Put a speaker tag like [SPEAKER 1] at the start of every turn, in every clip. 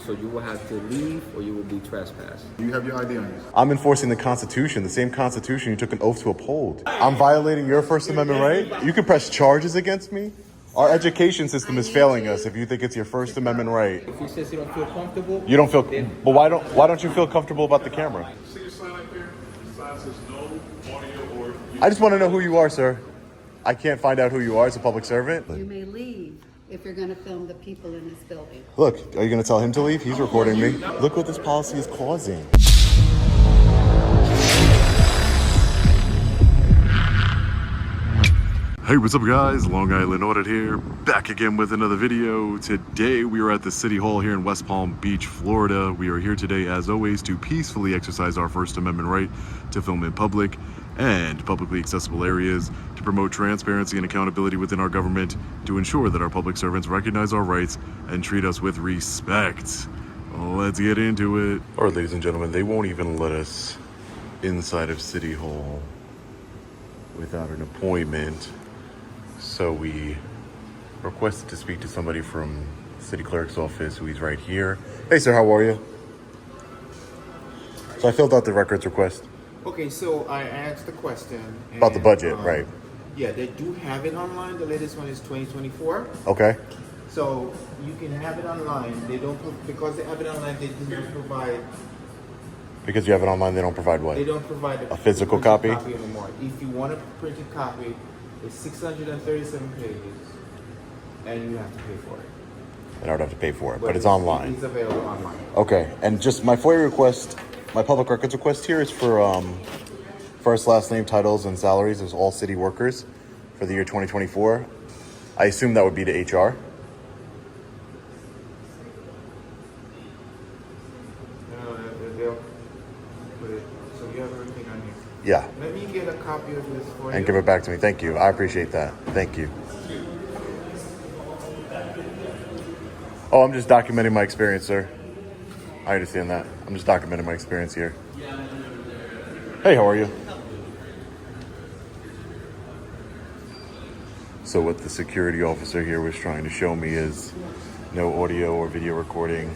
[SPEAKER 1] So you will have to leave or you will be trespassed.
[SPEAKER 2] Do you have your ID on you?
[SPEAKER 3] I'm enforcing the Constitution, the same Constitution you took an oath to uphold. I'm violating your First Amendment right? You can press charges against me? Our education system is failing us if you think it's your First Amendment right.
[SPEAKER 1] If you say you don't feel comfortable,
[SPEAKER 3] You don't feel, but why don't you feel comfortable about the camera?
[SPEAKER 2] See your sign up there? The sign says no audio or...
[SPEAKER 3] I just want to know who you are, sir. I can't find out who you are as a public servant.
[SPEAKER 4] You may leave if you're going to film the people in this building.
[SPEAKER 3] Look, are you going to tell him to leave? He's recording me. Look what this policy is causing. Hey, what's up guys? Long Island Audit here, back again with another video. Today we are at the City Hall here in West Palm Beach, Florida. We are here today as always to peacefully exercise our First Amendment right to film in public and publicly accessible areas, to promote transparency and accountability within our government, to ensure that our public servants recognize our rights and treat us with respect. Let's get into it. All right, ladies and gentlemen, they won't even let us inside of City Hall without an appointment. So we requested to speak to somebody from the city clerk's office, who is right here. Hey sir, how are you? So I filled out the records request.
[SPEAKER 5] Okay, so I asked the question.
[SPEAKER 3] About the budget, right.
[SPEAKER 5] Yeah, they do have it online. The latest one is 2024.
[SPEAKER 3] Okay.
[SPEAKER 5] So you can have it online. They don't, because they have it online, they do not provide.
[SPEAKER 3] Because you have it online, they don't provide what?
[SPEAKER 5] They don't provide
[SPEAKER 3] A physical copy?
[SPEAKER 5] anymore. If you want a printed copy, it's 637 pages, and you have to pay for it.
[SPEAKER 3] And I would have to pay for it, but it's online.
[SPEAKER 5] It's available online.
[SPEAKER 3] Okay, and just my FOIA request, my public records request here is for first, last name, titles, and salaries of all city workers for the year 2024. I assume that would be to HR.
[SPEAKER 5] They'll put it, so you have everything on here.
[SPEAKER 3] Yeah,
[SPEAKER 5] Let me get a copy of this for you.
[SPEAKER 3] and give it back to me. Thank you. I appreciate that. Thank you. Oh, I'm just documenting my experience, sir. I understand that. I'm just documenting my experience here. Hey, how are you? So what the security officer here was trying to show me is no audio or video recording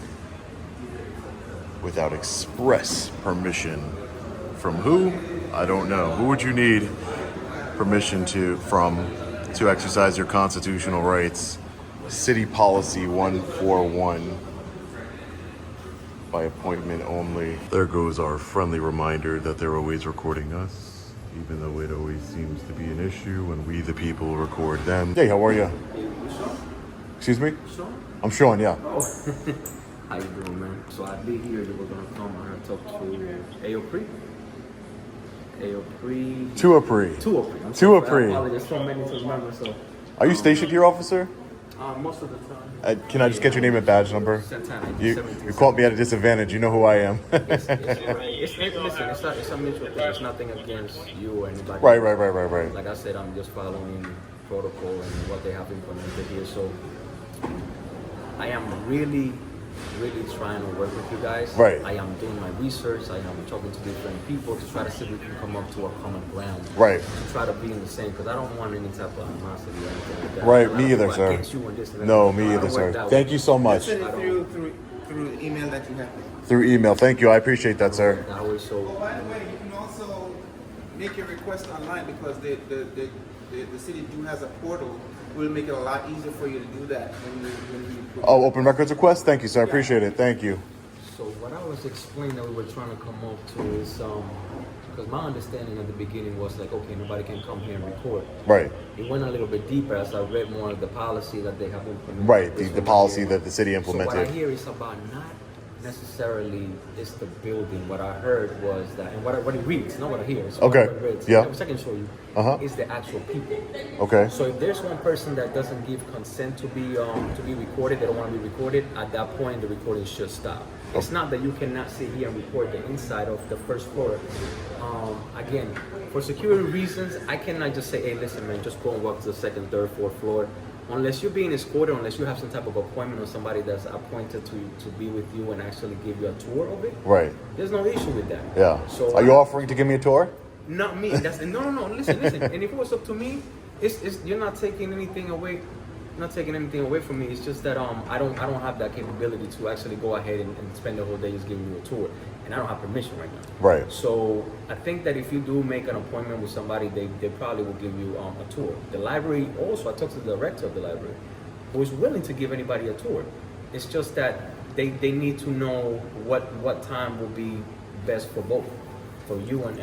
[SPEAKER 3] without express permission. From who? I don't know. Who would you need permission to exercise your constitutional rights? City Policy 141. By appointment only. There goes our friendly reminder that they're always recording us, even though it always seems to be an issue when we, the people, record them. Hey, how are you? Excuse me?
[SPEAKER 1] Sean?
[SPEAKER 3] I'm Sean, yeah.
[SPEAKER 1] How you doing, man? So I did hear you were gonna come and talk to Aopri.
[SPEAKER 3] Tuapri.
[SPEAKER 1] I'm
[SPEAKER 3] Tuapri.
[SPEAKER 1] sorry, I apologize. So many to remember. So
[SPEAKER 3] Are you stationed here, officer?
[SPEAKER 1] most of the time.
[SPEAKER 3] Can I just get your name and badge number?
[SPEAKER 1] Santana.
[SPEAKER 3] You caught me at a disadvantage. You know who I am.
[SPEAKER 1] It's a mutual thing. It's nothing against you or anybody.
[SPEAKER 3] Right.
[SPEAKER 1] Like I said, I'm just following protocol and what they have implemented here. So I am really trying to work with you guys.
[SPEAKER 3] Right.
[SPEAKER 1] I am doing my research. I am talking to different people to try to see if we can come up to a common ground.
[SPEAKER 3] Right.
[SPEAKER 1] To try to be in the same, because I don't want any type of animosity or anything like that.
[SPEAKER 3] Right, me either, sir.
[SPEAKER 1] Against you and this and that.
[SPEAKER 3] No, me
[SPEAKER 1] I don't
[SPEAKER 3] either,
[SPEAKER 1] work
[SPEAKER 3] sir.
[SPEAKER 1] that
[SPEAKER 3] Thank
[SPEAKER 1] way.
[SPEAKER 3] you so much.
[SPEAKER 5] Send it through the email that you have.
[SPEAKER 3] Through email. Thank you. I appreciate that, sir.
[SPEAKER 1] That way, so
[SPEAKER 5] By the way, you can also make your request online because the city do has a portal. Will make it a lot easier for you to do that when you
[SPEAKER 3] Oh, open records request? Thank you, sir. I appreciate it. Thank you.
[SPEAKER 1] So what I was explaining that we were trying to come up to is, because my understanding at the beginning was like, okay, nobody can come here and record.
[SPEAKER 3] Right.
[SPEAKER 1] It went a little bit deeper as I read more of the policy that they have implemented.
[SPEAKER 3] Right.
[SPEAKER 1] This
[SPEAKER 3] The
[SPEAKER 1] one
[SPEAKER 3] policy
[SPEAKER 1] here.
[SPEAKER 3] that the city
[SPEAKER 1] So what I
[SPEAKER 3] implemented.
[SPEAKER 1] hear is about not necessarily it's the building. What I heard was that, and what it reads, not what I hear. So
[SPEAKER 3] Okay.
[SPEAKER 1] what it reads,
[SPEAKER 3] Yeah.
[SPEAKER 1] which I can show you,
[SPEAKER 3] Uh-huh.
[SPEAKER 1] is the actual people.
[SPEAKER 3] Okay.
[SPEAKER 1] So if there's one person that doesn't give consent to be recorded, they don't want to be recorded, at that point the recording should stop. It's not that you cannot sit here and record the inside of the first floor. Again, for security reasons, I cannot just say, hey, listen, man, just go and walk to the second, third, fourth floor. Unless you're being escorted, unless you have some type of appointment or somebody that's appointed to be with you and actually give you a tour of it,
[SPEAKER 3] Right.
[SPEAKER 1] there's no issue with that.
[SPEAKER 3] Yeah.
[SPEAKER 1] So
[SPEAKER 3] Are you offering to give me a tour?
[SPEAKER 1] Not me. No. Listen. And if it was up to me, it's you're not taking anything away not taking anything away from me. It's just that I don't have that capability to actually go ahead and spend the whole day just giving you a tour, and I don't have permission right now.
[SPEAKER 3] Right.
[SPEAKER 1] So I think that if you do make an appointment with somebody, they probably will give you a tour. The library also, I talked to the director of the library, who is willing to give anybody a tour. It's just that they need to know what time will be best for both. For you and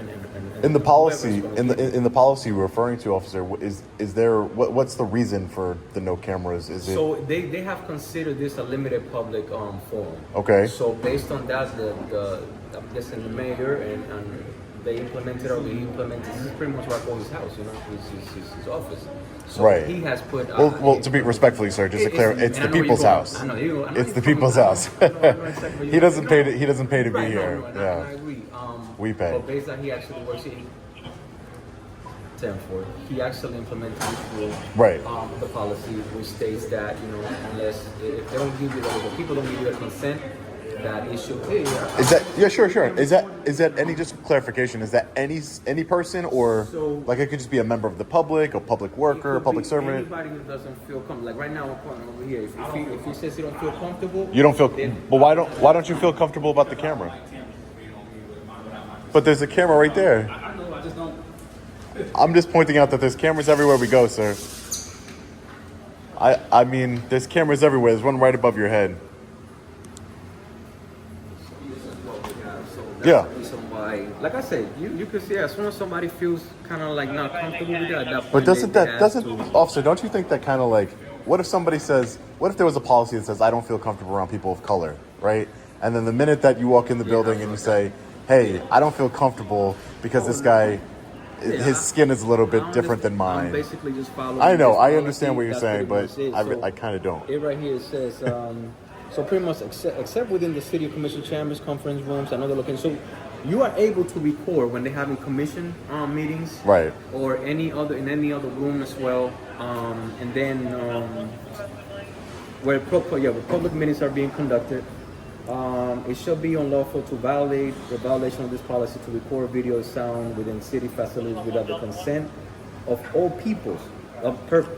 [SPEAKER 3] In the policy,
[SPEAKER 1] whoever's gonna be.
[SPEAKER 3] in the policy you're referring to, officer, is there what's the reason for the no cameras? Is it
[SPEAKER 1] So they have considered this a limited public forum.
[SPEAKER 3] Okay.
[SPEAKER 1] So based on that, I'm guessing the mayor and they implemented or we implemented. This is pretty much like his house, you know, his office. So
[SPEAKER 3] Right.
[SPEAKER 1] he has put.
[SPEAKER 3] well, to be respectfully, sir, just to clear, it's the people's house.
[SPEAKER 1] I know you.
[SPEAKER 3] It's the people's house. He doesn't pay. He doesn't pay to be
[SPEAKER 1] Right,
[SPEAKER 3] here.
[SPEAKER 1] no,
[SPEAKER 3] Yeah.
[SPEAKER 1] I agree.
[SPEAKER 3] We pay.
[SPEAKER 1] But based on he actually works in 10-4, he actually implemented this rule.
[SPEAKER 3] Right.
[SPEAKER 1] The policy which states that unless if they don't give you the people don't give you a consent, that it should pay.
[SPEAKER 3] Is that sure? Is that any just clarification? Is that any person or
[SPEAKER 1] So-
[SPEAKER 3] like it could just be a member of the public, a public worker, a public servant?
[SPEAKER 1] Anybody who doesn't feel comfortable, like right now, I'm pointing over here. If he says he don't feel comfortable,
[SPEAKER 3] You don't feel.
[SPEAKER 1] then-
[SPEAKER 3] But why don't you feel comfortable about the camera? But there's a camera right there.
[SPEAKER 2] I know, I just don't.
[SPEAKER 3] I'm just pointing out that there's cameras everywhere we go, sir. I mean, there's cameras everywhere. There's one right above your head.
[SPEAKER 1] So that's
[SPEAKER 3] Yeah.
[SPEAKER 1] the reason why, like I said, you can see as soon as somebody feels kind of like not comfortable with it at that point.
[SPEAKER 3] But doesn't
[SPEAKER 1] they
[SPEAKER 3] that
[SPEAKER 1] have
[SPEAKER 3] doesn't
[SPEAKER 1] to-
[SPEAKER 3] officer? Don't you think that kind of like what if somebody says what if there was a policy that says I don't feel comfortable around people of color, right? And then the minute that you walk in the building and you say, hey, I don't feel comfortable because this guy, his skin is a little bit different than
[SPEAKER 1] I'm
[SPEAKER 3] mine.
[SPEAKER 1] basically just following.
[SPEAKER 3] I know,
[SPEAKER 1] this
[SPEAKER 3] I
[SPEAKER 1] policy.
[SPEAKER 3] understand what you're
[SPEAKER 1] That's
[SPEAKER 3] saying,
[SPEAKER 1] pretty
[SPEAKER 3] but
[SPEAKER 1] much it. So
[SPEAKER 3] I kind of don't.
[SPEAKER 1] it right here says, so pretty much except within the city commission chambers, conference rooms, and other locations. So you are able to record when they're having commission meetings,
[SPEAKER 3] Right.
[SPEAKER 1] Or in any other room as well. And then where public meetings are being conducted. It shall be unlawful to violate the violation of this policy to record video or sound within city facilities without the consent of all peoples,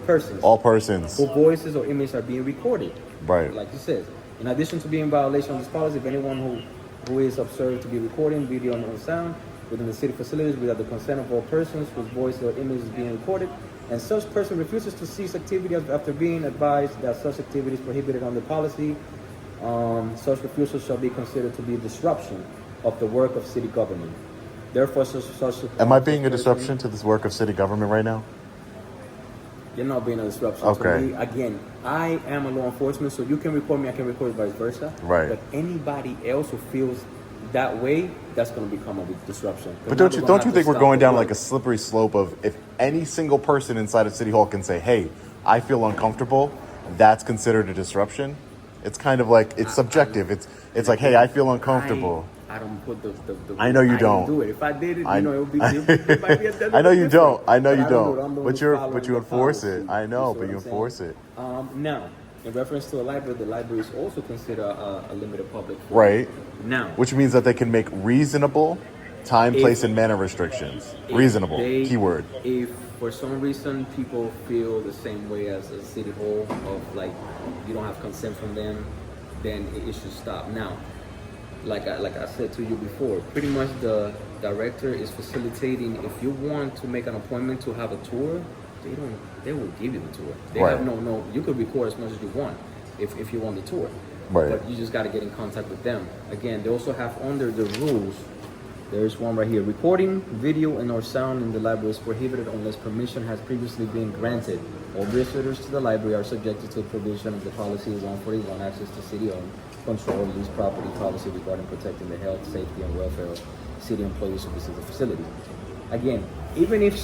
[SPEAKER 1] persons,
[SPEAKER 3] All persons.
[SPEAKER 1] whose voices or images are being recorded.
[SPEAKER 3] Right.
[SPEAKER 1] Like it says. In addition to being in violation of this policy, if anyone who is observed to be recording video or sound within the city facilities without the consent of all persons whose voice or image is being recorded, and such person refuses to cease activity after being advised that such activity is prohibited under policy, such refusal shall be considered to be a disruption of the work of city government. Therefore, such
[SPEAKER 3] Am I being a disruption to this work of city government right now?
[SPEAKER 1] You're not being a disruption
[SPEAKER 3] Okay.
[SPEAKER 1] to me. Again, I am a law enforcement, so you can record me, I can record vice versa.
[SPEAKER 3] Right.
[SPEAKER 1] But anybody else who feels that way, that's going to become a disruption.
[SPEAKER 3] But don't you think we're going down like a slippery slope of if any single person inside of City Hall can say, hey, I feel uncomfortable, that's considered a disruption? It's kind of like, it's subjective. It's like, hey, I feel uncomfortable.
[SPEAKER 1] I don't put the
[SPEAKER 3] I know you don't.
[SPEAKER 1] do it. If I did it,
[SPEAKER 3] I-
[SPEAKER 1] it would be. It might be a
[SPEAKER 3] I know you don't. I know
[SPEAKER 1] But
[SPEAKER 3] you
[SPEAKER 1] I
[SPEAKER 3] don't.
[SPEAKER 1] do it. I'm the one
[SPEAKER 3] But
[SPEAKER 1] who's
[SPEAKER 3] you
[SPEAKER 1] following
[SPEAKER 3] enforce
[SPEAKER 1] the
[SPEAKER 3] it.
[SPEAKER 1] policy.
[SPEAKER 3] I know,
[SPEAKER 1] see
[SPEAKER 3] but
[SPEAKER 1] what
[SPEAKER 3] you
[SPEAKER 1] I'm saying?
[SPEAKER 3] enforce it.
[SPEAKER 1] Now, in reference to the library is also considered a limited public forum.
[SPEAKER 3] Right.
[SPEAKER 1] Now,
[SPEAKER 3] Which means that they can make reasonable time, place, and manner restrictions.
[SPEAKER 1] if
[SPEAKER 3] Reasonable.
[SPEAKER 1] they-
[SPEAKER 3] Keyword.
[SPEAKER 1] If for some reason people feel the same way as a city hall of like you don't have consent from them, then it should stop. Now, like I said to you before, pretty much the director is facilitating. If you want to make an appointment to have a tour, they will give you the tour. They
[SPEAKER 3] Right.
[SPEAKER 1] have no. You could record as much as you want if you want the tour.
[SPEAKER 3] Right.
[SPEAKER 1] But you just got to get in contact with them. Again, they also have under the rules. There's one right here. Recording, video, and or sound in the library is prohibited unless permission has previously been granted. All visitors to the library are subjected to the provision of the policy 141, access to city-owned, control, lease property policy regarding protecting the health, safety, and welfare of city employees who visit the facility. Again, even if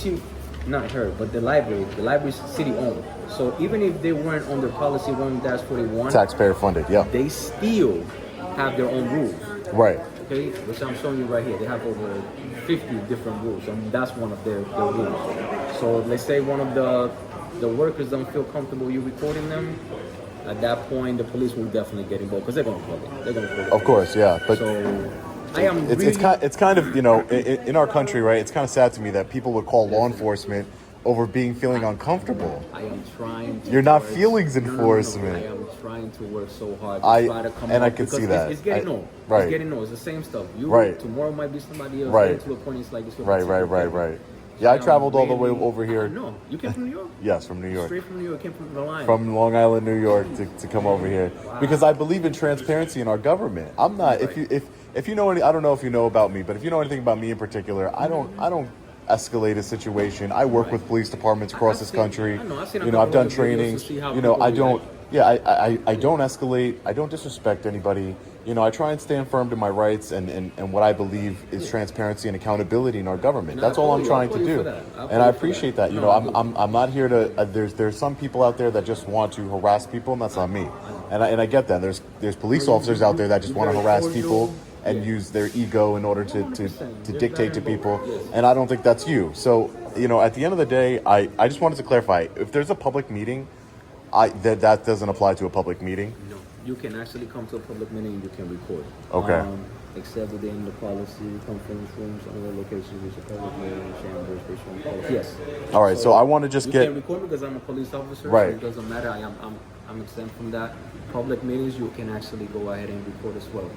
[SPEAKER 1] not her, but the library is city-owned. So even if they weren't under policy 1-41,
[SPEAKER 3] Taxpayer funded, yeah.
[SPEAKER 1] they still have their own rules.
[SPEAKER 3] Right.
[SPEAKER 1] Okay, which I'm showing you right here. They have over 50 different rules, and that's one of their rules. So let's say one of the workers don't feel comfortable you recording them. At that point, the police will definitely get involved because they're going to call it. They're going to call it.
[SPEAKER 3] Of course, yeah. But
[SPEAKER 1] So I am
[SPEAKER 3] it's kind of, you know, in our country, right? It's kind of sad to me that people would call law enforcement over feeling uncomfortable.
[SPEAKER 1] I am trying to
[SPEAKER 3] You're not
[SPEAKER 1] work-
[SPEAKER 3] feelings
[SPEAKER 1] No, no, no, no.
[SPEAKER 3] enforcement.
[SPEAKER 1] I am trying to work so hard to
[SPEAKER 3] I-
[SPEAKER 1] try to come
[SPEAKER 3] and I
[SPEAKER 1] up
[SPEAKER 3] can see
[SPEAKER 1] because
[SPEAKER 3] that.
[SPEAKER 1] It's getting
[SPEAKER 3] I-
[SPEAKER 1] old.
[SPEAKER 3] right.
[SPEAKER 1] It's getting old. It's the same stuff.
[SPEAKER 3] Right.
[SPEAKER 1] Tomorrow might be somebody else.
[SPEAKER 3] Right.
[SPEAKER 1] Getting to a point it's like it's
[SPEAKER 3] Right. Yeah, I traveled all the way over here.
[SPEAKER 1] No, you came from New York.
[SPEAKER 3] Yes, from New York.
[SPEAKER 1] Straight from New York. Came from Long Island.
[SPEAKER 3] From Long Island, New York, to come over here because I believe in transparency in our government. I'm not if you know any, I don't know if you know about me, but if you know anything about me in particular, I don't escalate a situation. I work with police departments across this country.
[SPEAKER 1] I've seen a
[SPEAKER 3] You know, I've
[SPEAKER 1] couple
[SPEAKER 3] done
[SPEAKER 1] of videos to
[SPEAKER 3] trainings.
[SPEAKER 1] see how
[SPEAKER 3] You know,
[SPEAKER 1] people
[SPEAKER 3] I don't.
[SPEAKER 1] react.
[SPEAKER 3] Yeah, I don't escalate. I don't disrespect anybody. You know, I try and stand firm to my rights and what I believe is transparency and accountability in our government.
[SPEAKER 1] And
[SPEAKER 3] That's
[SPEAKER 1] I
[SPEAKER 3] all I'm
[SPEAKER 1] applaud you.
[SPEAKER 3] trying to
[SPEAKER 1] I applaud you
[SPEAKER 3] do,
[SPEAKER 1] for that. I applaud
[SPEAKER 3] and I
[SPEAKER 1] you for
[SPEAKER 3] appreciate
[SPEAKER 1] that.
[SPEAKER 3] that. You
[SPEAKER 1] No,
[SPEAKER 3] know, I'm not here to. There's some people out there that just want to harass people, and that's not me. And I get that. There's police officers out there that just want to harass people and use their ego in order to dictate to people, and I don't think that's you. So, you know, at the end of the day, I just wanted to clarify, if there's a public meeting, that doesn't apply to a public meeting.
[SPEAKER 1] No, you can actually come to a public meeting and you can record.
[SPEAKER 3] Okay.
[SPEAKER 1] Except within the policy, conference rooms, other locations, which are public meetings, chambers, which one. Yes.
[SPEAKER 3] All right, so I want to just
[SPEAKER 1] you
[SPEAKER 3] get
[SPEAKER 1] can record because I'm a police officer.
[SPEAKER 3] Right.
[SPEAKER 1] So it doesn't matter. I'm exempt from that. Public meetings, you can actually go ahead and record as well.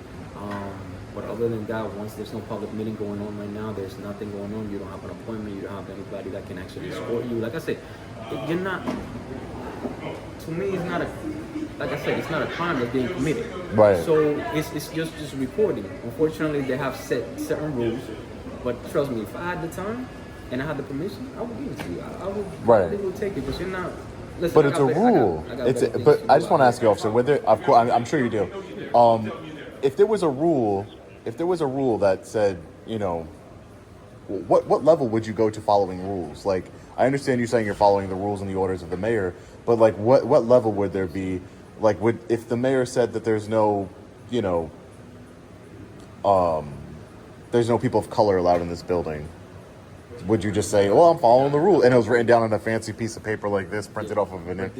[SPEAKER 1] But other than that, once there's no public meeting going on right now, there's nothing going on. You don't have an appointment. You don't have anybody that can actually escort you. Like I said, you're not. To me, it's not a. Like I said, it's not a crime that's being committed.
[SPEAKER 3] Right.
[SPEAKER 1] So it's just recording. Unfortunately, they have certain rules. But trust me, if I had the time and I had the permission, I would give it to you. I would.
[SPEAKER 3] Right.
[SPEAKER 1] I would take it because you're not. Listen,
[SPEAKER 3] But it's a rule. But I just want to ask you, officer, whether of course I'm sure you do. If there was a rule that said, you know, what level would you go to following rules? Like, I understand you saying you're following the rules and the orders of the mayor, but like, what level would there be? Like, if the mayor said that there's no, you know, there's no people of color allowed in this building, would you just say, "Oh, I'm following the rule," and it was written down on a fancy piece of paper like this, printed off of an?
[SPEAKER 1] But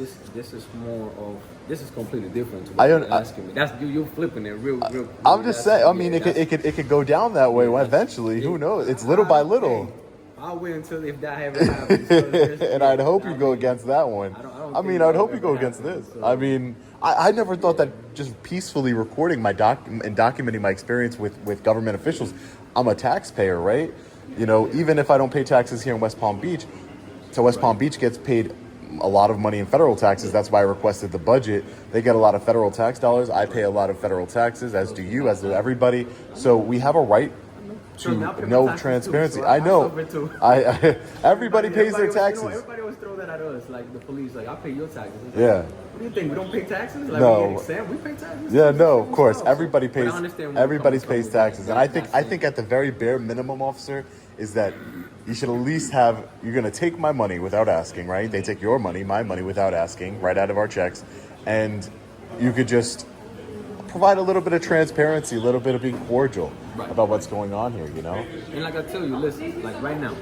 [SPEAKER 1] this is completely different to
[SPEAKER 3] I
[SPEAKER 1] what
[SPEAKER 3] don't-
[SPEAKER 1] you're asking me. That's you're flipping it real.
[SPEAKER 3] I'm just saying. I mean, it could go down that way eventually. Who knows? It's little by little.
[SPEAKER 1] I'll wait until if that ever happens. So
[SPEAKER 3] And I'd hope you go against that one.
[SPEAKER 1] don't
[SPEAKER 3] I
[SPEAKER 1] think
[SPEAKER 3] mean,
[SPEAKER 1] that
[SPEAKER 3] I'd hope
[SPEAKER 1] will
[SPEAKER 3] you go
[SPEAKER 1] ever
[SPEAKER 3] against
[SPEAKER 1] happen,
[SPEAKER 3] this.
[SPEAKER 1] so-
[SPEAKER 3] I mean, I never thought that just peacefully recording my and documenting my experience with government officials. I'm a taxpayer, right? You know, even if I don't pay taxes here in West Palm Beach, so West Palm Beach gets paid a lot of money in federal taxes. That's why I requested the budget. They get a lot of federal tax dollars. I pay a lot of federal taxes, as do you, as do everybody. So we have a right to know transparency. I know. Everybody pays their taxes.
[SPEAKER 1] Everybody always throw that at us, like the police, like I pay your taxes. It's
[SPEAKER 3] Yeah.
[SPEAKER 1] Like, what do you think? We don't pay taxes? Like
[SPEAKER 3] No.
[SPEAKER 1] we get exempt? We pay taxes.
[SPEAKER 3] Yeah, no,
[SPEAKER 1] It's
[SPEAKER 3] of course.
[SPEAKER 1] stuff.
[SPEAKER 3] Everybody
[SPEAKER 1] But I
[SPEAKER 3] pays.
[SPEAKER 1] understand where
[SPEAKER 3] Everybody
[SPEAKER 1] you're coming
[SPEAKER 3] pays
[SPEAKER 1] from.
[SPEAKER 3] taxes, and I think at the very bare minimum, officer, is that you should at least have. You're gonna take my money without asking, right? They take your money, my money, without asking, right out of our checks, and you could just provide a little bit of transparency, a little bit of being cordial about what's going on here. You know.
[SPEAKER 1] And like I tell you, listen, like right now,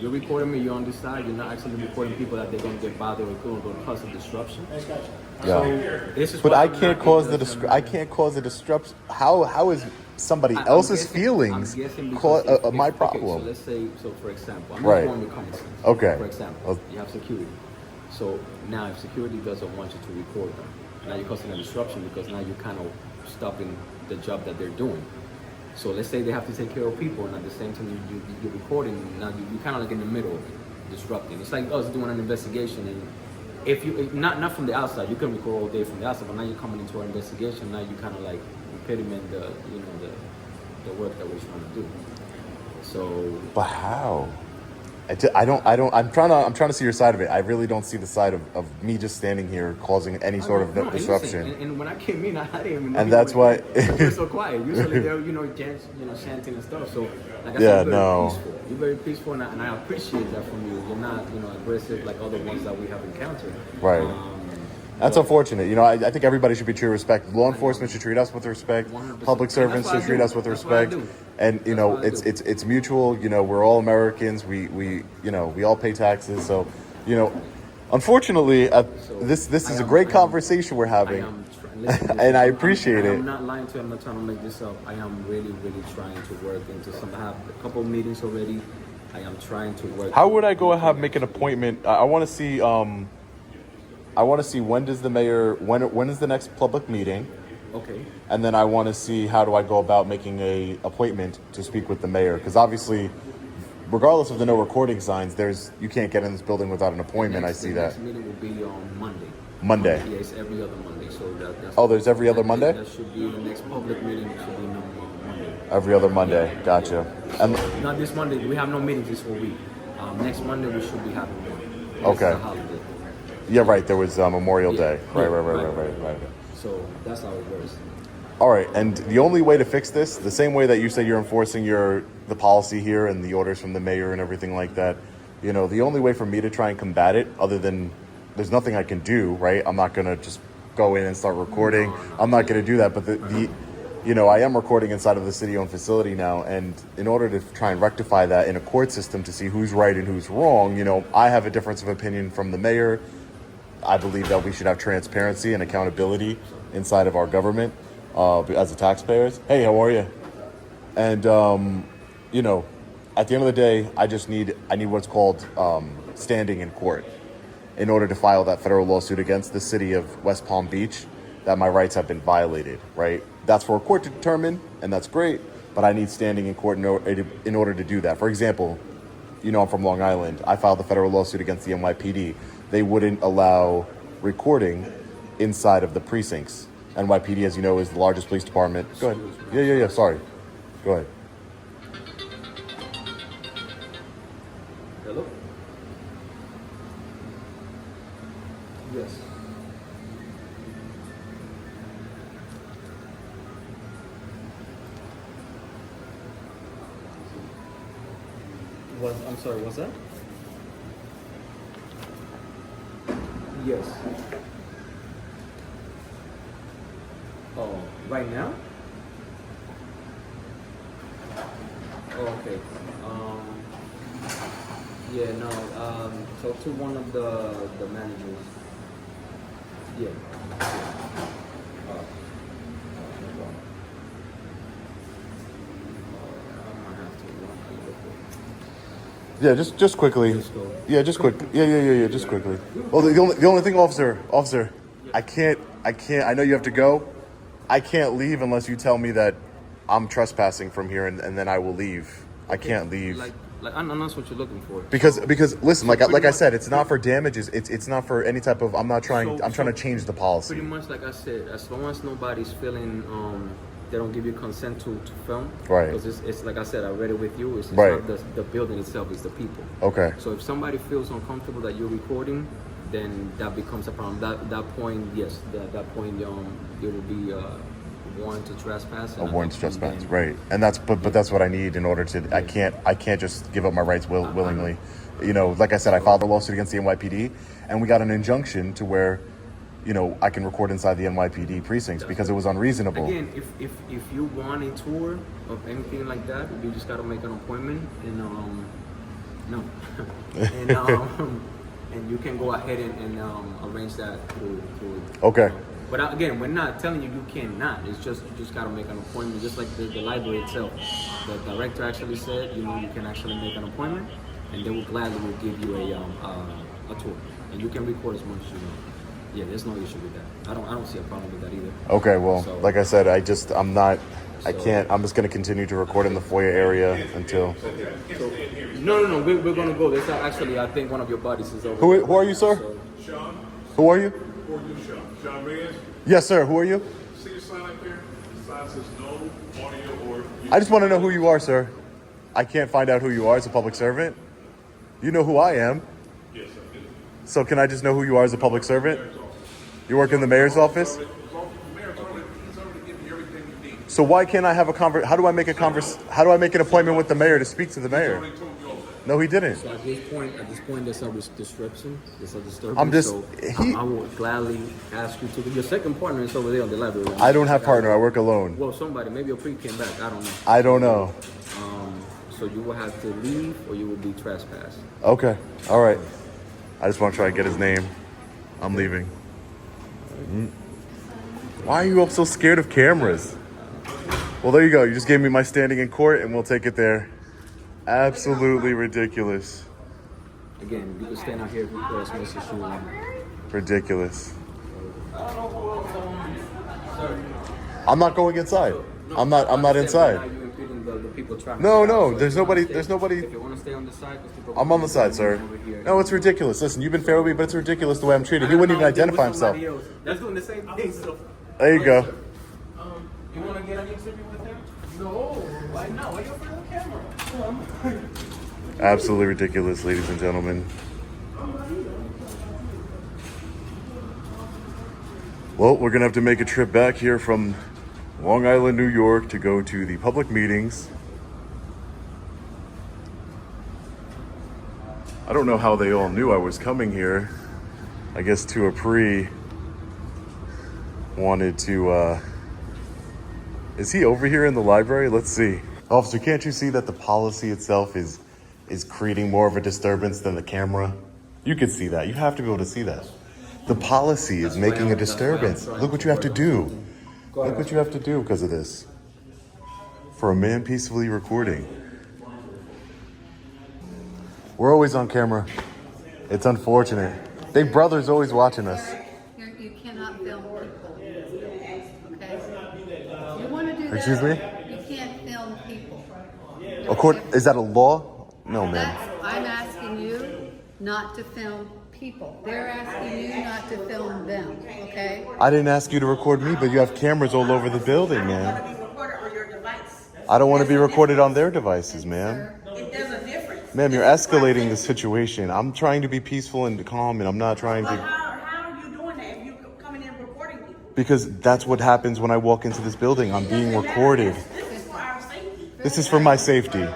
[SPEAKER 1] you're recording me, you're on this side, you're not actually recording people that they're going to get bothered or going to cause a disruption.
[SPEAKER 3] Yeah.
[SPEAKER 1] So, this is
[SPEAKER 3] But
[SPEAKER 1] why
[SPEAKER 3] I
[SPEAKER 1] I'm
[SPEAKER 3] can't
[SPEAKER 1] not
[SPEAKER 3] cause the
[SPEAKER 1] interested in
[SPEAKER 3] I can't cause a disruption. How is somebody
[SPEAKER 1] I'm
[SPEAKER 3] else's
[SPEAKER 1] guessing-
[SPEAKER 3] feelings
[SPEAKER 1] I'm guessing because
[SPEAKER 3] my
[SPEAKER 1] okay,
[SPEAKER 3] problem?
[SPEAKER 1] so let's say, for example, I'm
[SPEAKER 3] Right.
[SPEAKER 1] just going with common sense.
[SPEAKER 3] Okay.
[SPEAKER 1] For example,
[SPEAKER 3] Well-
[SPEAKER 1] you have security. So now if security doesn't want you to record them, now you're causing a disruption because now you're kind of stopping the job that they're doing. So let's say they have to take care of people and at the same time you're recording, now you're kind of like in the middle of it, disrupting. It's like us doing an investigation and if you, not from the outside, you can record all day from the outside, but now you're coming into our investigation, now you kind of like impediment the work that we're trying to do. So
[SPEAKER 3] But how? I don't. I'm trying to see your side of it. I really don't see the side of me just standing here causing any sort of
[SPEAKER 1] No, and
[SPEAKER 3] disruption.
[SPEAKER 1] listen, and when I came in, I didn't even know.
[SPEAKER 3] And
[SPEAKER 1] you
[SPEAKER 3] that's
[SPEAKER 1] were
[SPEAKER 3] why-
[SPEAKER 1] you're so quiet. Usually they're chants, chanting and stuff. So like I
[SPEAKER 3] Yeah,
[SPEAKER 1] said, you're very
[SPEAKER 3] no.
[SPEAKER 1] peaceful. You're very peaceful, and I appreciate that from you. You're not aggressive like other ones that we have encountered.
[SPEAKER 3] Right. That's unfortunate. You know, I think everybody should be treated with respect. Law enforcement should treat us with respect.
[SPEAKER 1] 100%.
[SPEAKER 3] Public servants
[SPEAKER 1] And
[SPEAKER 3] should
[SPEAKER 1] that's what I
[SPEAKER 3] treat
[SPEAKER 1] do.
[SPEAKER 3] us with
[SPEAKER 1] That's what I
[SPEAKER 3] respect.
[SPEAKER 1] do.
[SPEAKER 3] And you
[SPEAKER 1] That's
[SPEAKER 3] know,
[SPEAKER 1] what I do.
[SPEAKER 3] it's mutual. You know, we're all Americans. We all pay taxes. So, you know, unfortunately, this is a great conversation we're having.
[SPEAKER 1] Listen,
[SPEAKER 3] And I appreciate it.
[SPEAKER 1] I'm not lying to you. I'm not trying to make this up. I am really, really trying to work into some. I have a couple of meetings already. I am trying to work.
[SPEAKER 3] How would I go ahead and make an appointment? I want to see. I want to see when does the mayor when is the next public meeting,
[SPEAKER 1] Okay.
[SPEAKER 3] and then I want to see how do I go about making a appointment to speak with the mayor, because obviously, regardless of the no recording signs, you can't get in this building without an appointment. I see
[SPEAKER 1] The
[SPEAKER 3] that.
[SPEAKER 1] next meeting will be on Monday.
[SPEAKER 3] Monday.
[SPEAKER 1] Yeah, it's every other Monday. So that's.
[SPEAKER 3] Oh, there's every other Monday?
[SPEAKER 1] That should be the next public meeting. Should be no Monday.
[SPEAKER 3] Every other Monday. Gotcha. And
[SPEAKER 1] Not this Monday. We have no meetings this whole week. Next Monday we should be having one.
[SPEAKER 3] Okay.
[SPEAKER 1] It's a holiday.
[SPEAKER 3] yeah, right. There was Memorial
[SPEAKER 1] Yeah.
[SPEAKER 3] Day.
[SPEAKER 1] Yeah,
[SPEAKER 3] Right.
[SPEAKER 1] So that's how it works.
[SPEAKER 3] All right, and the only way to fix this, the same way that you say you're enforcing the policy here and the orders from the mayor and everything like that, the only way for me to try and combat it, other than there's nothing I can do, right? I'm not gonna just go in and start recording. I'm not gonna do that. But I am recording inside of the city-owned facility now, and in order to try and rectify that in a court system to see who's right and who's wrong, I have a difference of opinion from the mayor. I believe that we should have transparency and accountability inside of our government. As the taxpayers. Hey, how are you? And at the end of the day, I need what's called standing in court in order to file that federal lawsuit against the city of West Palm Beach that my rights have been violated, right? That's for a court to determine, and that's great, but I need standing in court in order to do that. For example, I'm from Long Island. I filed a federal lawsuit against the NYPD. They wouldn't allow recording inside of the precincts. NYPD, as you know, is the largest police department. Go ahead. Yeah. Sorry. Go ahead.
[SPEAKER 1] Hello? Yes. I'm sorry, what's that? Yes. Oh, right now? Oh, okay. Yeah, no, talk to one of the managers. Yeah. No problem. I might have to run a little bit.
[SPEAKER 3] Yeah, just quickly.
[SPEAKER 1] Just go.
[SPEAKER 3] Yeah, just quick. Yeah, just quickly. Well, the only thing, officer, I can't. I know you have to go. I can't leave unless you tell me that I'm trespassing from here, and then I will leave. I can't leave.
[SPEAKER 1] Like I'm not what you're looking for.
[SPEAKER 3] Because listen, like I said, it's not for damages. It's not for any type of. I'm trying to change the policy.
[SPEAKER 1] Pretty much, like I said, as long as nobody's feeling they don't give you consent to film.
[SPEAKER 3] Right.
[SPEAKER 1] Because it's like I said, I read it with you. It's
[SPEAKER 3] Right.
[SPEAKER 1] not the building itself; it's the people.
[SPEAKER 3] Okay.
[SPEAKER 1] So if somebody feels uncomfortable that you're recording, then that becomes a problem. That point, yes, that point, it will be warrant to trespass.
[SPEAKER 3] A warrant to trespass, right? And that's but that's what I need in order to.
[SPEAKER 1] Yeah.
[SPEAKER 3] I can't just give up my rights willingly. Like I said, I filed a lawsuit against the NYPD, and we got an injunction to where, I can record inside the NYPD precincts because it was unreasonable.
[SPEAKER 1] Again, if you want a tour of anything like that, you just gotta make an appointment and you can go ahead and arrange that through.
[SPEAKER 3] Okay.
[SPEAKER 1] But again, we're not telling you cannot. It's just you just gotta make an appointment, just like the library itself. The director actually said, you can actually make an appointment, and they will gladly give you a tour, and you can record as much as you want. Yeah, there's no issue with that. I don't see a problem with that either.
[SPEAKER 3] Okay. Well,
[SPEAKER 1] So-
[SPEAKER 3] like I said, I'm not. I can't. I'm just going to continue to record in the foyer area until.
[SPEAKER 1] No. We're gonna go. There's actually, I think one of your buddies is over.
[SPEAKER 3] Who are you, sir?
[SPEAKER 1] So-
[SPEAKER 2] Sean,
[SPEAKER 3] Who are you?
[SPEAKER 2] who are you, Sean? Sean Reyes?
[SPEAKER 3] Yes, sir. Who are you?
[SPEAKER 2] See the sign up there? The sign says no audio or...
[SPEAKER 3] I just want to know who you are, sir. I can't find out who you are as a public servant. You know who I am.
[SPEAKER 2] Yes, I do.
[SPEAKER 3] So can I just know who you are as a public servant? You work in the mayor's office?
[SPEAKER 2] The mayor's already, he's already given you everything you need.
[SPEAKER 3] So why can't I have a How do I make an appointment with the mayor to speak to the
[SPEAKER 2] He's
[SPEAKER 3] mayor?
[SPEAKER 2] already told you all that.
[SPEAKER 3] No, he didn't.
[SPEAKER 1] So at this point, there's a disruption. There's a disturbance.
[SPEAKER 3] I'm just-
[SPEAKER 1] So
[SPEAKER 3] he-
[SPEAKER 1] I will gladly ask you to. Your second partner is over there on the library.
[SPEAKER 3] I don't have partner. I work alone.
[SPEAKER 1] Well, somebody, maybe your pre came back. I don't know.
[SPEAKER 3] I don't know.
[SPEAKER 1] So you will have to leave, or you will be trespassed.
[SPEAKER 3] Okay. All right. I just want to try and get his name. I'm leaving. Why are you all so scared of cameras? Well, there you go. You just gave me my standing in court, and we'll take it there. Absolutely ridiculous.
[SPEAKER 1] Again, you can stand out here if you put as much as you want.
[SPEAKER 3] Ridiculous. I'm not going inside. I'm not inside.
[SPEAKER 1] Now you're impeding the people traffic.
[SPEAKER 3] No, there's nobody. There's nobody.
[SPEAKER 1] If you want to stay on the side, because people
[SPEAKER 3] I'm on the side, sir. No, it's ridiculous. Listen, you've been fair with me, but it's ridiculous the way I'm treated. He wouldn't even identify himself.
[SPEAKER 1] That's doing the same thing. So.
[SPEAKER 3] There you go.
[SPEAKER 1] You want to get an interview with him? No. Why not? Why you in front of the camera?
[SPEAKER 3] Absolutely ridiculous, ladies and gentlemen. Well, we're gonna have to make a trip back here from Long Island, New York to go to the public meetings. I don't know how they all knew I was coming here. I guess Tuapri wanted to, is he over here in the library? Let's see. Officer, can't you see that the policy itself is creating more of a disturbance than the camera? You can see that. You have to be able to see that. The policy is making a disturbance. Look what you have to do. Look what you have to do because of this. For a man peacefully recording. We're always on camera. It's unfortunate. Big Brother's always watching us.
[SPEAKER 4] You cannot film people. Okay? You want to do that?
[SPEAKER 3] Excuse me?
[SPEAKER 4] You can't film people.
[SPEAKER 3] Is that a law? No, ma'am.
[SPEAKER 4] I'm asking you not to film people. They're asking you not to film them, okay?
[SPEAKER 3] I didn't ask you to record me, but you have cameras all over the building, man.
[SPEAKER 6] be recorded on your device.
[SPEAKER 3] I don't want to be recorded on their devices, ma'am.
[SPEAKER 6] It does a difference.
[SPEAKER 3] Ma'am, you're escalating the situation. I'm trying to be peaceful and calm, and I'm not trying
[SPEAKER 6] But
[SPEAKER 3] to...
[SPEAKER 6] how are you doing that if you coming in recording people?
[SPEAKER 3] Because that's what happens when I walk into this building. I'm being recorded.
[SPEAKER 6] This is for our safety.
[SPEAKER 3] This is for my safety.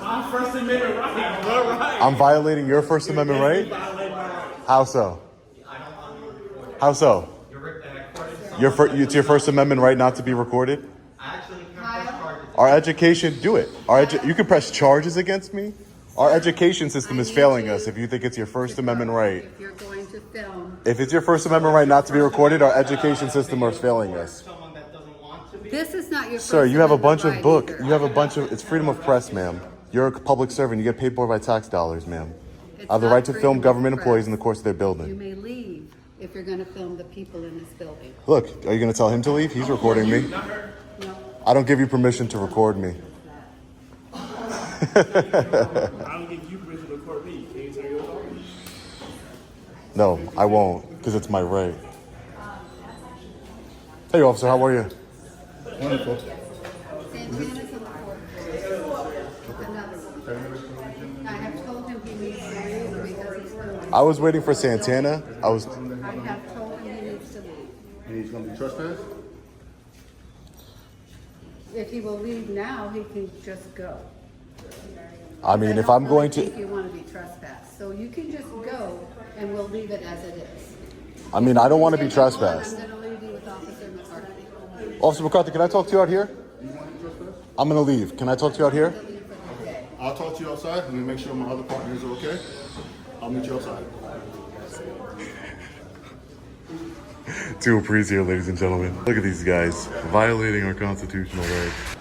[SPEAKER 2] My First Amendment right, bro, right?
[SPEAKER 3] I'm violating your First Amendment right? How so? How so? It's your First Amendment right not to be recorded? Our education, do it. You can press charges against me. Our education system is failing us if you think it's your First Amendment right.
[SPEAKER 4] If you're going to film.
[SPEAKER 3] If it's your First Amendment right not to be recorded, our education system is failing us.
[SPEAKER 4] This is not your
[SPEAKER 3] Sir,
[SPEAKER 4] First
[SPEAKER 3] you have a
[SPEAKER 4] Amendment
[SPEAKER 3] bunch of
[SPEAKER 4] right
[SPEAKER 3] book.
[SPEAKER 4] either.
[SPEAKER 3] You have a bunch of, it's freedom of press, ma'am. You're a public servant. You get paid for by tax dollars, ma'am.
[SPEAKER 4] It's
[SPEAKER 3] I have the
[SPEAKER 4] not
[SPEAKER 3] right to film
[SPEAKER 4] freedom of
[SPEAKER 3] government
[SPEAKER 4] press.
[SPEAKER 3] employees in the course of their
[SPEAKER 4] You
[SPEAKER 3] building.
[SPEAKER 4] may leave if you're going to film the people in this building.
[SPEAKER 3] Look, are you going to tell him to leave? He's recording me.
[SPEAKER 4] No.
[SPEAKER 3] I don't give you permission to record me.
[SPEAKER 2] I don't give you permission to record me. Can you turn yours off?
[SPEAKER 3] No, I won't, because it's my right. Hey, officer, how are you?
[SPEAKER 4] Wonderful. Santana's on the fourth. Another one. I have told him he needs to leave because he's filming.
[SPEAKER 3] I was waiting for Santana.
[SPEAKER 4] I have told him he needs to leave.
[SPEAKER 7] And he's gonna be trespassed?
[SPEAKER 4] If he will leave now, he can just go.
[SPEAKER 3] I mean, if I'm going to,
[SPEAKER 4] If you want to be trespassed, so you can just go and we'll leave it as it is.
[SPEAKER 3] I mean, I don't want to be trespassed.
[SPEAKER 4] I'm going to leave you with Officer McCarthy.
[SPEAKER 3] Officer McCarthy, can I talk to you out here?
[SPEAKER 7] You want to be trespassed?
[SPEAKER 3] I'm going to leave. Can I talk to you out here?
[SPEAKER 7] I'll talk to you outside. Let me make sure my other partners are okay. I'll meet you outside.
[SPEAKER 3] Too appreciate here, ladies and gentlemen. Look at these guys violating our constitutional rights.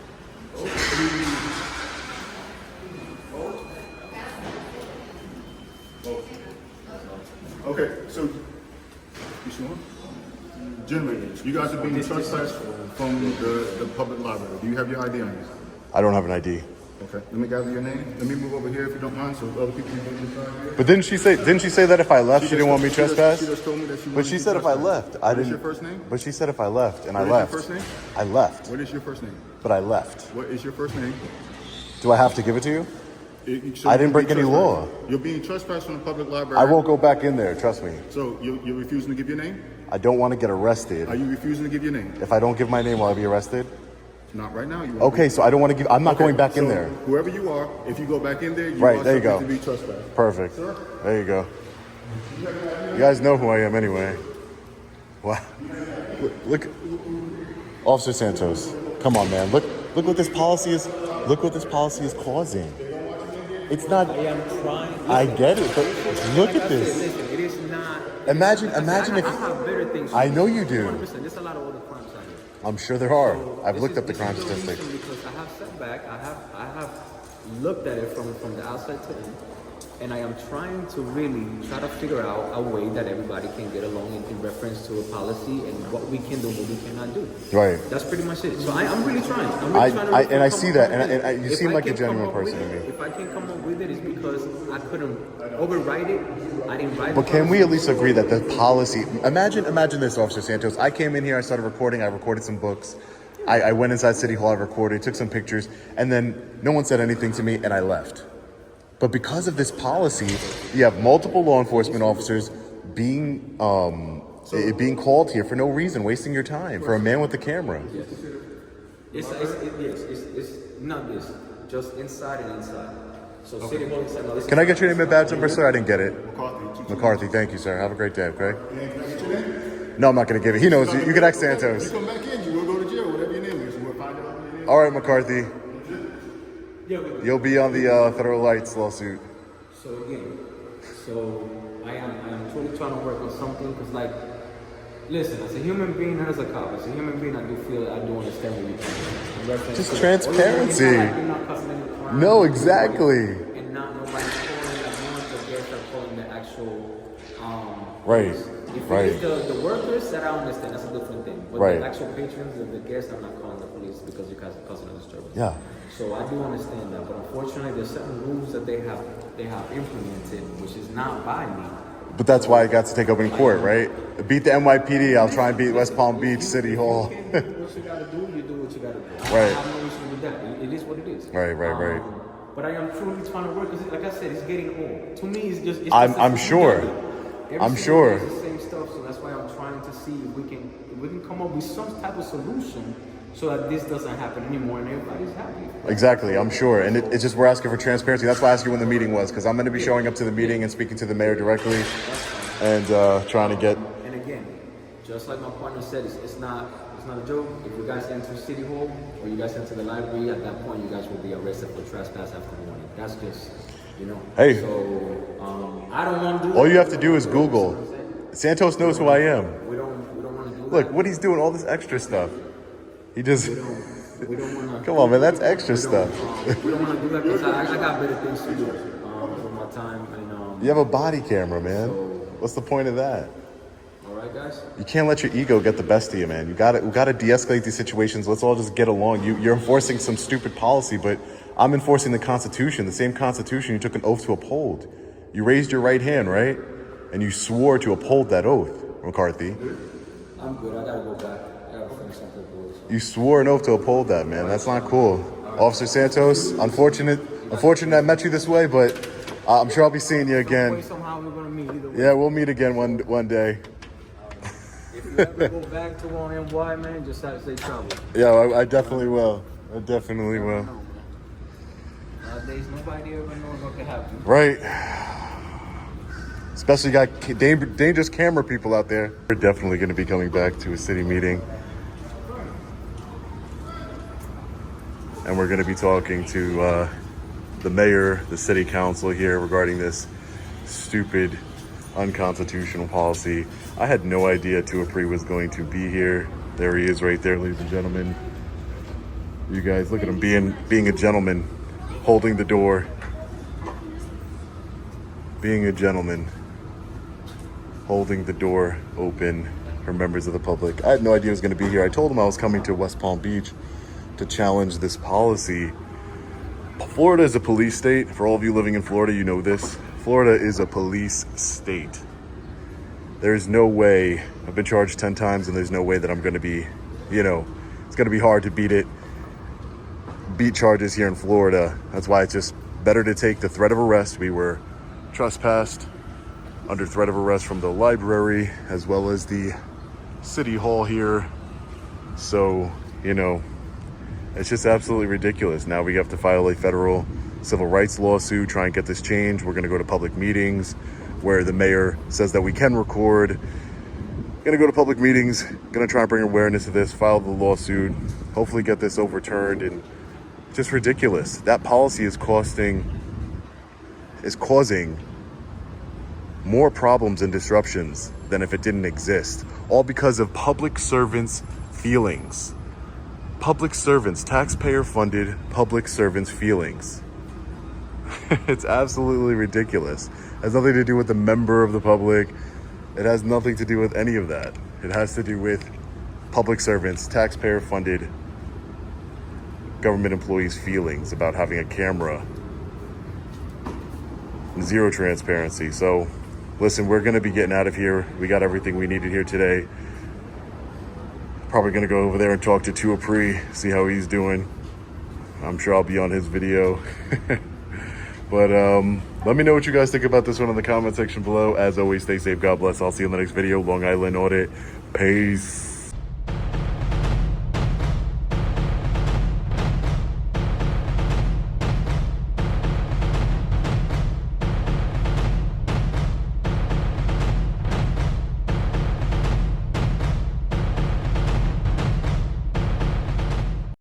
[SPEAKER 7] Okay, so, you sure? Gentlemen, you guys are being trespassed from the public library. Do you have your ID on you?
[SPEAKER 3] I don't have an ID.
[SPEAKER 7] Okay, let me gather your name. Let me move over here if you don't mind, so other people can get inside here.
[SPEAKER 3] But didn't she say that if I left, she didn't want me trespassed?
[SPEAKER 7] She just told me that she
[SPEAKER 3] But
[SPEAKER 7] wanted
[SPEAKER 3] she
[SPEAKER 7] to
[SPEAKER 3] said
[SPEAKER 7] be
[SPEAKER 3] if I
[SPEAKER 7] trespassed.
[SPEAKER 3] left, I
[SPEAKER 7] What is
[SPEAKER 3] didn't.
[SPEAKER 7] your first name?
[SPEAKER 3] But she said if I left, and I
[SPEAKER 7] What is your
[SPEAKER 3] left.
[SPEAKER 7] first name?
[SPEAKER 3] I left,
[SPEAKER 7] What is your first name?
[SPEAKER 3] but I left.
[SPEAKER 7] What is your first name?
[SPEAKER 3] Do I have to give it to you?
[SPEAKER 7] So
[SPEAKER 3] I didn't
[SPEAKER 7] you're
[SPEAKER 3] break
[SPEAKER 7] being
[SPEAKER 3] any law.
[SPEAKER 7] trespassed. You're being trespassed from the public library.
[SPEAKER 3] I won't go back in there. Trust me.
[SPEAKER 7] So you're refusing to give your name?
[SPEAKER 3] I don't want to get arrested.
[SPEAKER 7] Are you refusing to give your name?
[SPEAKER 3] If I don't give my name, will I be arrested?
[SPEAKER 7] Not right now. You
[SPEAKER 3] Okay, so I don't want to give. I'm not going back in
[SPEAKER 7] so
[SPEAKER 3] there.
[SPEAKER 7] Whoever you are, if you go back in there, you
[SPEAKER 3] Right,
[SPEAKER 7] are
[SPEAKER 3] there you go.
[SPEAKER 7] subject to be trespassed.
[SPEAKER 3] Perfect. There you go. You guys know who I am anyway. Wow. Look, Officer Santos. Come on, man. Look what this policy is. Look what this policy is causing. It's not.
[SPEAKER 1] I am trying.
[SPEAKER 3] I get it, but look
[SPEAKER 1] Like
[SPEAKER 3] at
[SPEAKER 1] I said,
[SPEAKER 3] this.
[SPEAKER 1] listen, it is not.
[SPEAKER 3] Imagine if.
[SPEAKER 1] I have better things. to
[SPEAKER 3] I
[SPEAKER 1] do.
[SPEAKER 3] know you do.
[SPEAKER 1] Listen, there's a lot of other crimes out here.
[SPEAKER 3] I'm sure there are. I've
[SPEAKER 1] This
[SPEAKER 3] looked
[SPEAKER 1] is-
[SPEAKER 3] up the
[SPEAKER 1] this
[SPEAKER 3] crime
[SPEAKER 1] is the only
[SPEAKER 3] statistics.
[SPEAKER 1] reason Because I have setback. I have looked at it from the outside to in, and I am trying to really try to figure out a way that everybody can get along in reference to a policy and what we can do, what we cannot do.
[SPEAKER 3] Right.
[SPEAKER 1] That's pretty much it. So I'm really trying. I'm really trying to
[SPEAKER 3] and I
[SPEAKER 1] come
[SPEAKER 3] see
[SPEAKER 1] up
[SPEAKER 3] that,
[SPEAKER 1] with it.
[SPEAKER 3] and you
[SPEAKER 1] If
[SPEAKER 3] seem
[SPEAKER 1] I
[SPEAKER 3] like a
[SPEAKER 1] can come
[SPEAKER 3] genuine
[SPEAKER 1] up
[SPEAKER 3] person
[SPEAKER 1] with
[SPEAKER 3] to
[SPEAKER 1] it-
[SPEAKER 3] me.
[SPEAKER 1] If I can come up with it, it's because I couldn't override it. I didn't write it.
[SPEAKER 3] But can we at least agree that the policy? Imagine this, Officer Santos. I came in here, I started recording. I recorded some books. I went inside City Hall. I recorded, took some pictures, and then no one said anything to me, and I left. But because of this policy, you have multiple law enforcement officers being called here for no reason, wasting your time for a man with a camera.
[SPEAKER 1] It's not this, just inside and inside. So City Hall inside. No, this
[SPEAKER 3] Can I get your name and badge number, sir? I didn't get it.
[SPEAKER 7] McCarthy.
[SPEAKER 3] McCarthy, thank you, sir. Have a great day, okay?
[SPEAKER 7] And can I get your name?
[SPEAKER 3] No, I'm not going to give it. He knows you. You can ask
[SPEAKER 7] You
[SPEAKER 3] Santos.
[SPEAKER 7] come back in, you will go to jail, whatever your name is. You will find out what your name
[SPEAKER 3] All right, McCarthy.
[SPEAKER 1] Yeah,
[SPEAKER 3] You'll be on the federal lights lawsuit.
[SPEAKER 1] So again, I am truly trying to work on something because, like, listen, as a human being and as a cop, as a human being, I do feel I do understand what you're saying.
[SPEAKER 3] Just transparency.
[SPEAKER 1] You're not causing any crime.
[SPEAKER 3] No, exactly.
[SPEAKER 1] And not nobody calling the ones that guests are calling the actual.
[SPEAKER 3] Right,
[SPEAKER 1] If
[SPEAKER 3] right.
[SPEAKER 1] it is the workers, that I understand, that's a different thing. But
[SPEAKER 3] Right.
[SPEAKER 1] the actual patrons, the guests, I'm not calling the police because you guys are causing a disturbance.
[SPEAKER 3] Yeah.
[SPEAKER 1] So I do understand that, but unfortunately, there's certain rules that they have implemented, which is not by me.
[SPEAKER 3] But that's why I got to take up in court, right? Beat the NYPD. I'll try and beat West Palm Beach City Hall.
[SPEAKER 1] You do what you gotta do. You do what you gotta do.
[SPEAKER 3] Right.
[SPEAKER 1] I have no issue with that. It is what it is.
[SPEAKER 3] Right.
[SPEAKER 1] But I am truly trying to work. 'Cause like I said, it's getting old. To me, it's just. It's
[SPEAKER 3] I'm
[SPEAKER 1] just
[SPEAKER 3] sure.
[SPEAKER 1] Every
[SPEAKER 3] I'm
[SPEAKER 1] single
[SPEAKER 3] sure.
[SPEAKER 1] day is the same stuff. So that's why I'm trying to see if we can come up with some type of solution so that this doesn't happen anymore and everybody's happy.
[SPEAKER 3] Exactly, I'm sure. And it's just we're asking for transparency. That's why I asked you when the meeting was, because I'm going to be showing up to the meeting and speaking to the mayor directly and trying to get.
[SPEAKER 1] And again, just like my partner said, it's not a joke. If you guys enter City Hall or you guys enter the library, at that point you guys will be arrested for trespass after warning. That's just,
[SPEAKER 3] Hey.
[SPEAKER 1] So I don't want to do.
[SPEAKER 3] All
[SPEAKER 1] that.
[SPEAKER 3] you have to do is Google. Santos knows who I am.
[SPEAKER 1] We don't want to do
[SPEAKER 3] Look,
[SPEAKER 1] that.
[SPEAKER 3] what he's doing, all this extra stuff. He just.
[SPEAKER 1] We don't want to.
[SPEAKER 3] Come on, man, that's extra stuff.
[SPEAKER 1] We don't want to do that because I got better things to do with my time. And
[SPEAKER 3] You have a body camera, man. What's the point of that?
[SPEAKER 1] all right, guys.
[SPEAKER 3] You can't let your ego get the best of you, man. We gotta de-escalate these situations. Let's all just get along. You're enforcing some stupid policy, but I'm enforcing the Constitution, the same Constitution you took an oath to uphold. You raised your right hand, right? And you swore to uphold that oath, McCarthy.
[SPEAKER 1] I'm good. I gotta go back. I gotta finish something.
[SPEAKER 3] You swore an oath to uphold that, man. That's not cool. Officer Santos, unfortunate I met you this way, but I'm sure I'll be seeing you again.
[SPEAKER 1] Somehow we're gonna meet either way.
[SPEAKER 3] Yeah, we'll meet again one day.
[SPEAKER 1] If you ever go back to NY, man, just have to say trouble.
[SPEAKER 3] Yeah, I definitely will. I definitely will.
[SPEAKER 1] Nowadays, nobody ever knows what can happen.
[SPEAKER 3] Right. Especially got dangerous camera people out there. We're definitely going to be coming back to a city meeting. And we're going to be talking to the mayor, the city council here regarding this stupid, unconstitutional policy. I had no idea Tuapri was going to be here. There he is right there, ladies and gentlemen. You guys, look at him being a gentleman, holding the door. Being a gentleman, holding the door open for members of the public. I had no idea he was going to be here. I told him I was coming to West Palm Beach to challenge this policy. Florida is a police state. For all of you living in Florida, you know this. Florida is a police state. There's no way, I've been charged 10 times and there's no way that I'm going to be, it's going to be hard to beat charges here in Florida. That's why it's just better to take the threat of arrest. We were trespassed under threat of arrest from the library as well as the city hall here. So, it's just absolutely ridiculous. Now we have to file a federal civil rights lawsuit, try and get this changed. We're going to go to public meetings where the mayor says that we can record. Going to go to public meetings, going to try and bring awareness to this, file the lawsuit, hopefully get this overturned. And just ridiculous. That policy is causing more problems and disruptions than if it didn't exist, all because of public servants' feelings. Public servants, taxpayer-funded public servants' feelings. It's absolutely ridiculous. It has nothing to do with the member of the public. It has nothing to do with any of that. It has to do with public servants, taxpayer-funded government employees' feelings about having a camera. Zero transparency. So, listen, we're going to be getting out of here. We got everything we needed here today. Probably going to go over there and talk to Tuapri, see how he's doing. I'm sure I'll be on his video. But let me know what you guys think about this one in the comment section below. As always, stay safe. God bless. I'll see you in the next video. Long Island Audit. Peace.